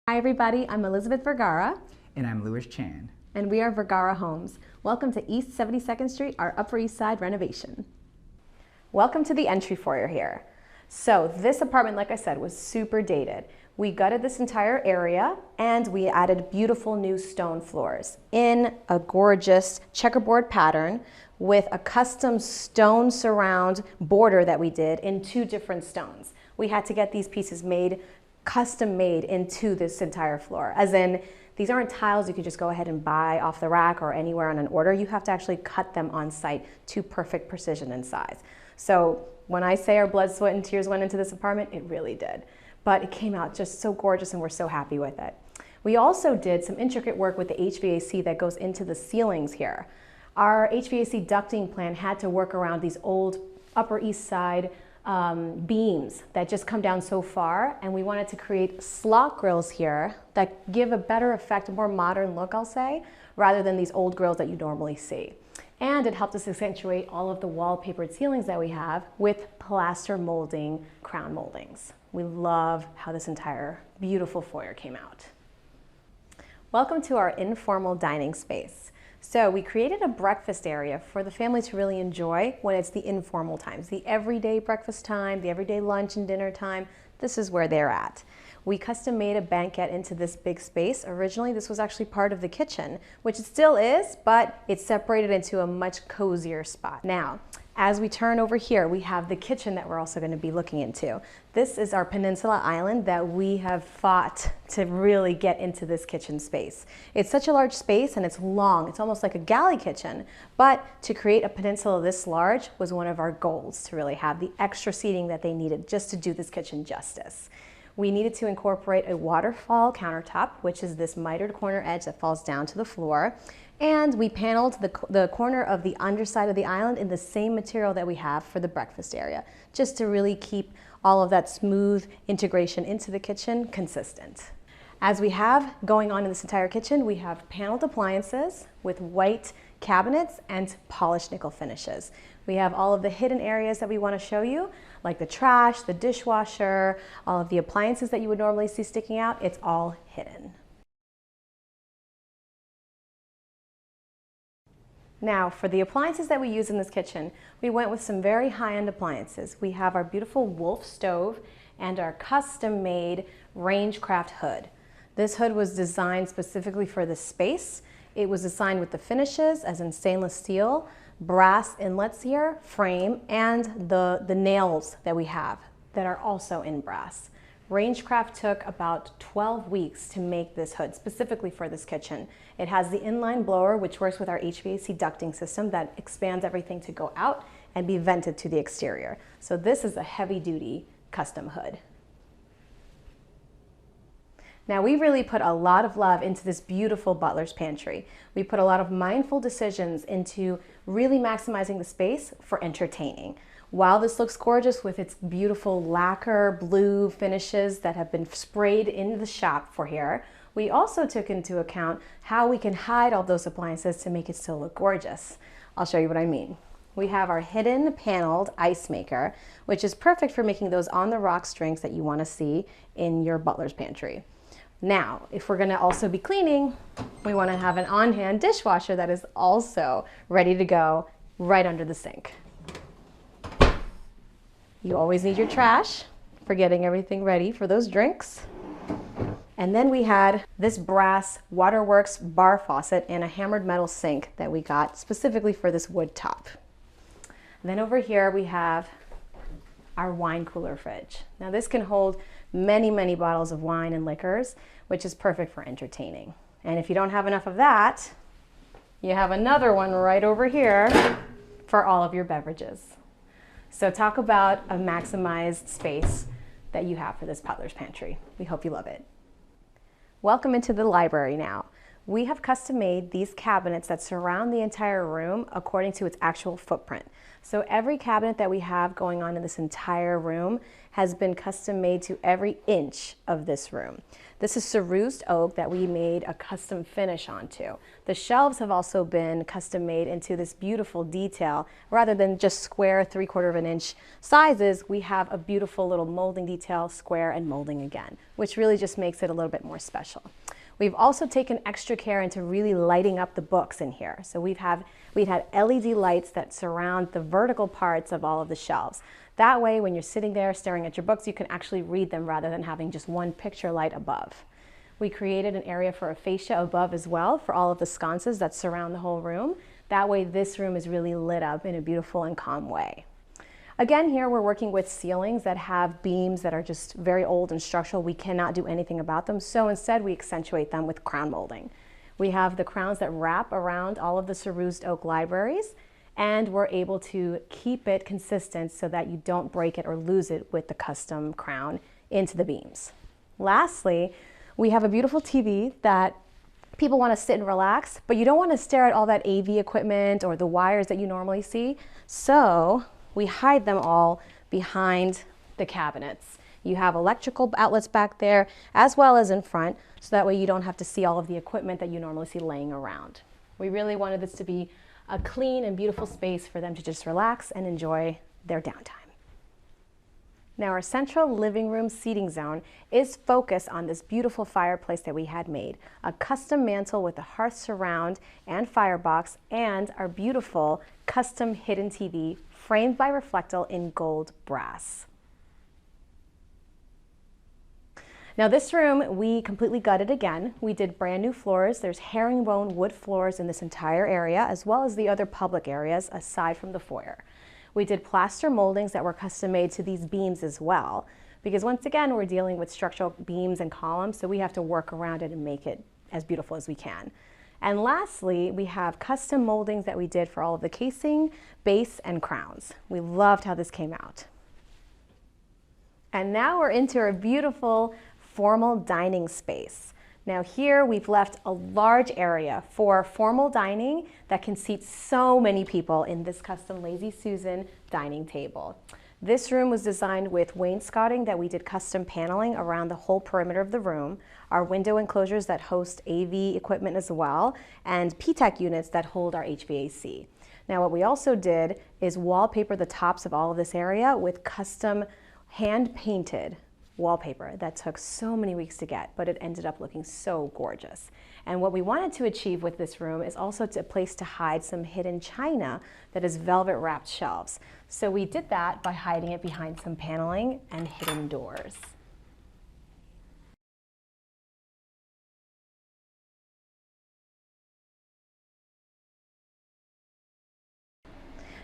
Hi everybody, I'm Elizabeth Vergara. And I'm Louis Chan. And we are Vergara Homes. Welcome to East 72nd Street, our Upper East Side renovation. Welcome to the entry foyer here. So this apartment, like I said, was super dated. We gutted this entire area and we added beautiful new stone floors in a gorgeous checkerboard pattern with a custom stone surround border that we did in two different stones. We had to get these pieces made custom made into this entire floor, as in these aren't tiles you can just go ahead and buy off the rack or anywhere on an order. You have to actually cut them on site to perfect precision and size. So when I say our blood, sweat, and tears went into this apartment, it really did. But it came out just so gorgeous and we're so happy with it. We also did some intricate work with the HVAC that goes into the ceilings here. Our HVAC ducting plan had to work around these old Upper East Side beams that just come down so far, and we wanted to create slot grills here that give a better effect, a more modern look, I'll say, rather than these old grills that you normally see. And it helped us accentuate all of the wallpapered ceilings that we have with plaster molding crown moldings. We love how this entire beautiful foyer came out. Welcome to our informal dining space. So we created a breakfast area for the family to really enjoy when it's the informal times, the everyday breakfast time, the everyday lunch and dinner time. This is where they're at. We custom made a banquette into this big space. Originally, this was actually part of the kitchen, which it still is, but it's separated into a much cozier spot. Now, as we turn over here, we have the kitchen that we're also going to be looking into. This is our peninsula island that we have fought to really get into this kitchen space. It's such a large space and it's long. It's almost like a galley kitchen, but to create a peninsula this large was one of our goals, to really have the extra seating that they needed just to do this kitchen justice. We needed to incorporate a waterfall countertop, which is this mitered corner edge that falls down to the floor. And we paneled the corner of the underside of the island in the same material that we have for the breakfast area, just to really keep all of that smooth integration into the kitchen consistent. As we have going on in this entire kitchen, we have paneled appliances with white cabinets and polished nickel finishes. We have all of the hidden areas that we want to show you, like the trash, the dishwasher, all of the appliances that you would normally see sticking out. It's all hidden. Now, for the appliances that we use in this kitchen, we went with some very high-end appliances. We have our beautiful Wolf stove and our custom-made Rangecraft hood. This hood was designed specifically for this space. It was designed with the finishes, as in stainless steel, brass inlets here, frame, and the nails that we have that are also in brass. Rangecraft took about 12 weeks to make this hood specifically for this kitchen. It has the inline blower, which works with our HVAC ducting system that expands everything to go out and be vented to the exterior. So this is a heavy-duty custom hood. Now, we really put a lot of love into this beautiful Butler's pantry. We put a lot of mindful decisions into really maximizing the space for entertaining. While this looks gorgeous with its beautiful lacquer blue finishes that have been sprayed in the shop for here, we also took into account how we can hide all those appliances to make it still look gorgeous. I'll show you what I mean. We have our hidden paneled ice maker, which is perfect for making those on-the-rocks drinks that you want to see in your Butler's pantry. Now, if we're going to also be cleaning, we want to have an on-hand dishwasher that is also ready to go right under the sink. You always need your trash for getting everything ready for those drinks. And then we had this brass Waterworks bar faucet and a hammered metal sink that we got specifically for this wood top. And then over here we have our wine cooler fridge. Now this can hold many, many bottles of wine and liquors, which is perfect for entertaining. And if you don't have enough of that, you have another one right over here for all of your beverages. So talk about a maximized space that you have for this Butler's pantry. We hope you love it. Welcome into the library now. We have custom made these cabinets that surround the entire room according to its actual footprint. So every cabinet that we have going on in this entire room has been custom made to every inch of this room. This is cerused oak that we made a custom finish onto. The shelves have also been custom made into this beautiful detail. Rather than just square 3/4 of an inch sizes, we have a beautiful little molding detail, square and molding again, which really just makes it a little bit more special. We've also taken extra care into really lighting up the books in here. So we've had LED lights that surround the vertical parts of all of the shelves. That way, when you're sitting there staring at your books, you can actually read them rather than having just one picture light above. We created an area for a fascia above as well for all of the sconces that surround the whole room. That way, this room is really lit up in a beautiful and calm way. Again, here we're working with ceilings that have beams that are just very old and structural. We cannot do anything about them, so instead we accentuate them with crown molding. We have the crowns that wrap around all of the cerused oak libraries, and we're able to keep it consistent so that you don't break it or lose it with the custom crown into the beams. Lastly, we have a beautiful TV that people want to sit and relax, but you don't want to stare at all that AV equipment or the wires that you normally see, so we hide them all behind the cabinets. You have electrical outlets back there as well as in front, so that way you don't have to see all of the equipment that you normally see laying around. We really wanted this to be a clean and beautiful space for them to just relax and enjoy their downtime. Now our central living room seating zone is focused on this beautiful fireplace that we had made, a custom mantle with a hearth surround and firebox, and our beautiful custom hidden TV framed by Reflectile in gold brass. Now this room, we completely gutted again. We did brand new floors. There's herringbone wood floors in this entire area, as well as the other public areas aside from the foyer. We did plaster moldings that were custom made to these beams as well, because once again, we're dealing with structural beams and columns, so we have to work around it and make it as beautiful as we can. And lastly, we have custom moldings that we did for all of the casing, base, and crowns. We loved how this came out. And now we're into our beautiful formal dining space. Now here we've left a large area for formal dining that can seat so many people in this custom Lazy Susan dining table. This room was designed with wainscoting that we did custom paneling around the whole perimeter of the room, our window enclosures that host AV equipment as well, and PTAC units that hold our HVAC. Now what we also did is wallpaper the tops of all of this area with custom hand-painted wallpaper that took so many weeks to get, but it ended up looking so gorgeous. And what we wanted to achieve with this room is also a place to hide some hidden china that is velvet wrapped shelves. So we did that by hiding it behind some paneling and hidden doors.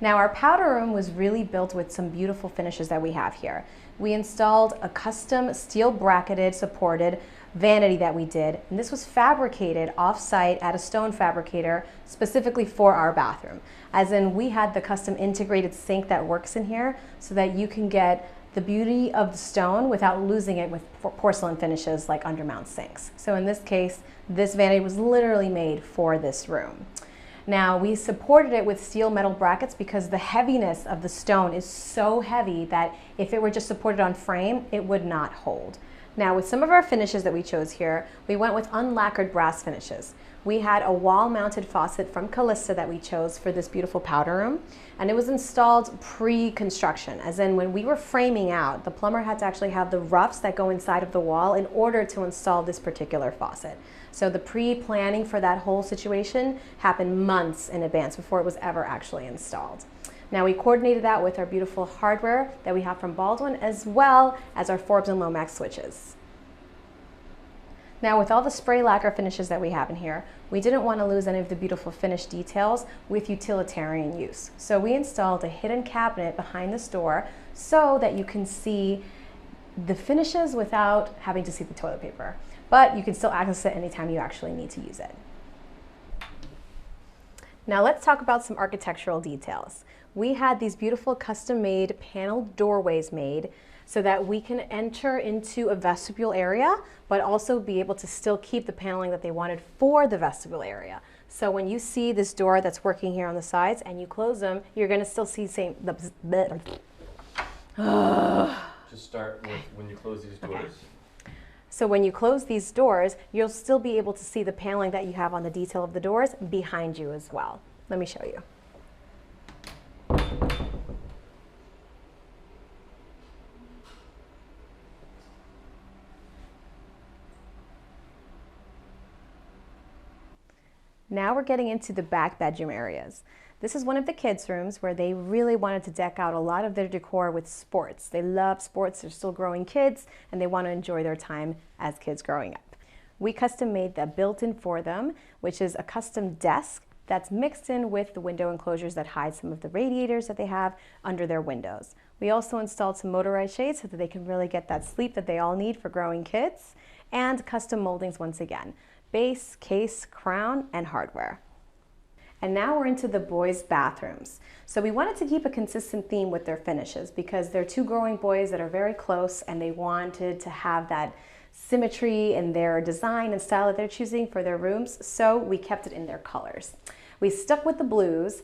Now our powder room was really built with some beautiful finishes that we have here. We installed a custom steel bracketed supported vanity that we did, and this was fabricated off-site at a stone fabricator specifically for our bathroom. As in, we had the custom integrated sink that works in here so that you can get the beauty of the stone without losing it with porcelain finishes like undermount sinks. So in this case, this vanity was literally made for this room. Now we supported it with steel metal brackets because the heaviness of the stone is so heavy that if it were just supported on frame, it would not hold. Now with some of our finishes that we chose here, we went with unlacquered brass finishes. We had a wall-mounted faucet from Callista that we chose for this beautiful powder room, and it was installed pre-construction, as in when we were framing out, the plumber had to actually have the roughs that go inside of the wall in order to install this particular faucet. So the pre-planning for that whole situation happened months in advance before it was ever actually installed. Now we coordinated that with our beautiful hardware that we have from Baldwin, as well as our Forbes and Lomax switches. Now with all the spray lacquer finishes that we have in here, we didn't want to lose any of the beautiful finish details with utilitarian use. So we installed a hidden cabinet behind this door so that you can see the finishes without having to see the toilet paper. But you can still access it anytime you actually need to use it. Now let's talk about some architectural details. We had these beautiful custom-made paneled doorways made so that we can enter into a vestibule area, but also be able to still keep the paneling that they wanted for the vestibule area. So when you see this door that's working here on the sides and you close them, you're going to still see Just start with when you close these doors. Okay. So when you close these doors, you'll still be able to see the paneling that you have on the detail of the doors behind you as well. Let me show you. Now we're getting into the back bedroom areas. This is one of the kids' rooms where they really wanted to deck out a lot of their decor with sports. They love sports, they're still growing kids, and they want to enjoy their time as kids growing up. We custom made the built-in for them, which is a custom desk that's mixed in with the window enclosures that hide some of the radiators that they have under their windows. We also installed some motorized shades so that they can really get that sleep that they all need for growing kids, and custom moldings once again. Base, case, crown, and hardware. And now we're into the boys' bathrooms. So we wanted to keep a consistent theme with their finishes because they're two growing boys that are very close and they wanted to have that symmetry in their design and style that they're choosing for their rooms, so we kept it in their colors. We stuck with the blues.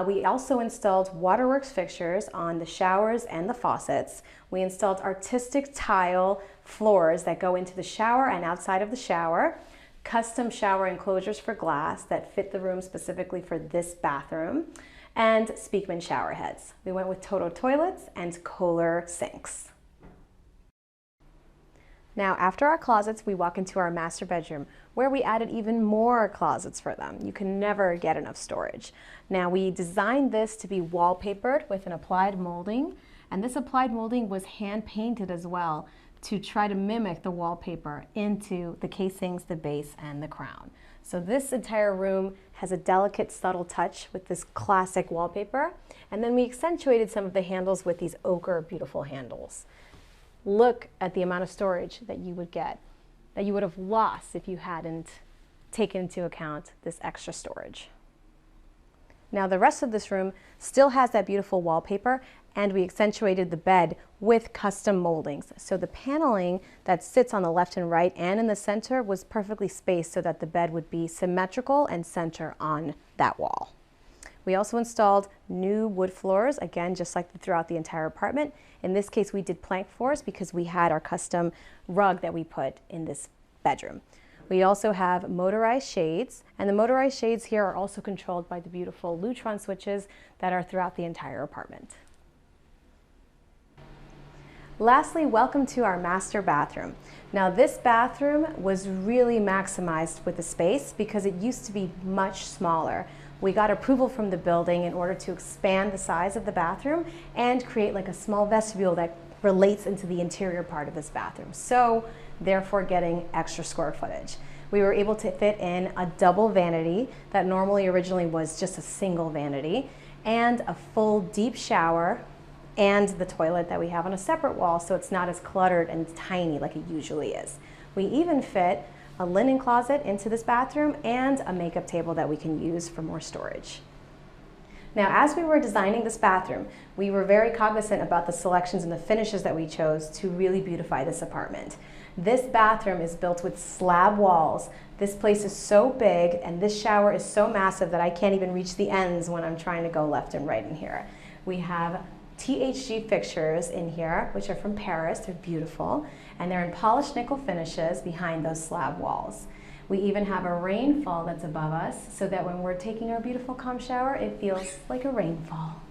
We also installed waterworks fixtures on the showers and the faucets. We installed artistic tile floors that go into the shower and outside of the shower. Custom shower enclosures for glass that fit the room specifically for this bathroom, and Speakman shower heads. We went with Toto toilets and Kohler sinks. Now, after our closets, we walk into our master bedroom where we added even more closets for them. You can never get enough storage. Now, we designed this to be wallpapered with an applied molding, and this applied molding was hand painted as well to try to mimic the wallpaper into the casings, the base, and the crown. So this entire room has a delicate, subtle touch with this classic wallpaper, and then we accentuated some of the handles with these ochre beautiful handles. Look at the amount of storage that you would get, that you would have lost if you hadn't taken into account this extra storage. Now the rest of this room still has that beautiful wallpaper, and we accentuated the bed with custom moldings. So the paneling that sits on the left and right and in the center was perfectly spaced so that the bed would be symmetrical and center on that wall. We also installed new wood floors, again, just like throughout the entire apartment. In this case, we did plank floors because we had our custom rug that we put in this bedroom. We also have motorized shades, and the motorized shades here are also controlled by the beautiful Lutron switches that are throughout the entire apartment. Lastly, welcome to our master bathroom. Now this bathroom was really maximized with the space because it used to be much smaller. We got approval from the building in order to expand the size of the bathroom and create like a small vestibule that relates into the interior part of this bathroom. So therefore getting extra square footage. We were able to fit in a double vanity that normally originally was just a single vanity, and a full deep shower, and the toilet that we have on a separate wall so it's not as cluttered and tiny like it usually is. We even fit a linen closet into this bathroom and a makeup table that we can use for more storage. Now, as we were designing this bathroom, we were very cognizant about the selections and the finishes that we chose to really beautify this apartment. This bathroom is built with slab walls. This place is so big and this shower is so massive that I can't even reach the ends when I'm trying to go left and right in here. We have THG fixtures in here, which are from Paris. They're beautiful, and they're in polished nickel finishes behind those slab walls. We even have a rainfall that's above us so that when we're taking our beautiful calm shower, it feels like a rainfall.